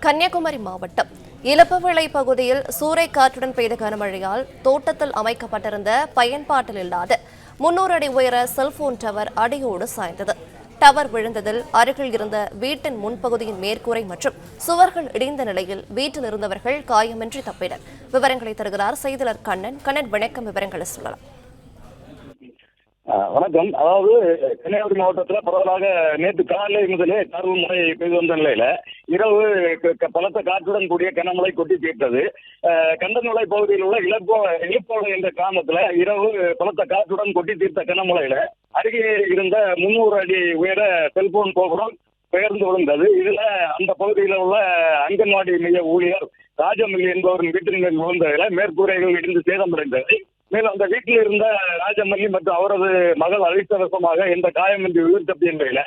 கன்னியாகுமரி மாவட்டம் இலப்பவிளை பகுதியில் சூறைக்காற்றுடன் பெய்த கனமழையால் தோட்டத்தில் அமைக்கப்பட்டிருந்த பயன்பாட்டில் இல்லாத 300 அடி உயர செல்போன் டவர் அடியோடு சாய்ந்தது. டவர் விழுந்ததில் அருகில் இருந்த வீட்டின் முன்பகுதியின் மேற்கூரை மற்றும் சுவர்கள் இடிந்த நிலையில் வீட்டில் இருந்தவர்கள் காயமின்றி தப்பினர். விவரங்களை தருகிறார் செய்தியாளர் கண்ணன். வணக்கம், விவரங்களை சொல்லலாம். வணக்கம். அதாவது கன்னியாகுமரி மாவட்டத்தில் பரவலாக நேற்று காலை முதலே பருவமழை பெய்து வந்த நிலையில இரவு பலத்த காற்றுடன் கூடிய கனமழை கொட்டி தீர்த்தது. கண்டமலை பகுதியில் உள்ள இலப்போலை என்ற கிராமத்துல இரவு பலத்த காற்றுடன் கொட்டி தீர்த்த கனமழையில அருகே இருந்த 300 அடி உயர செல்போன் கோபுரம் பெயர்ந்து விழுந்தது. இதுல அந்த பகுதியில் உள்ள அங்கன்வாடி மைய ஊழியர் ராஜமல்லி என்பவரின் வீட்டின் மேல் விழுந்ததில் மேற்கூரைகள் இடிந்து சேதமடைந்தது. மேலும் அந்த வீட்டில் இருந்த ராஜமல்லி மற்றும் அவரது மகள் அதிர்ஷ்டவசமாக எந்த காயமின்றி உயிர் தப்பிய நிலையில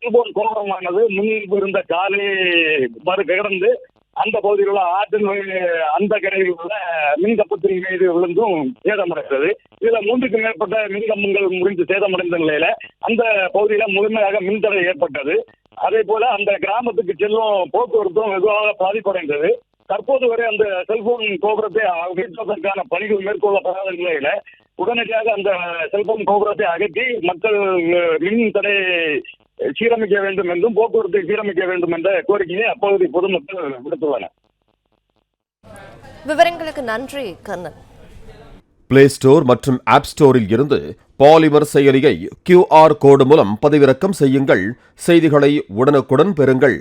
செல்போன் கோபுரமானது முன்பு இருந்த காலை கிடந்து அந்த பகுதியில் உள்ள ஆற்றின் அந்த கரையில் உள்ள மின்கம்பத்தின் மீது விழுந்தும் சேதமடைந்தது. இதுல 3க்கும் மேற்பட்ட மின்கம்பங்கள் முறிந்து சேதமடைந்த நிலையில அந்த பகுதியில முழுமையாக மின்தடை ஏற்பட்டது. அதே போல அந்த கிராமத்துக்கு செல்லும் போக்குவரத்தும் வெகுவாக பாதிப்படைந்தது. தற்போது வரை அந்த செல்போன் கோபுரத்தை அகற்றுவதற்கான பணிகள் மேற்கொள்ளப்படாத நிலையில உடனடியாக அந்த செல்போன் கோபுரத்தை அகற்றி மக்கள் மின் தடை சீரமைக்க வேண்டும் என்றும் போக்குவரத்தை சீரமைக்க வேண்டும் என்ற கோரிக்கையை அப்பகுதி பொதுமக்கள் விடுத்துள்ளனர். விவரங்களுக்கு நன்றி கண்ணன். பிளே ஸ்டோர் மற்றும் ஆப் ஸ்டோரில் இருந்து பாலிமர் செயலியை QR கோடு மூலம் பதிவிறக்கம் செய்யுங்கள். செய்திகளை உடனுக்குடன் பெறுங்கள்.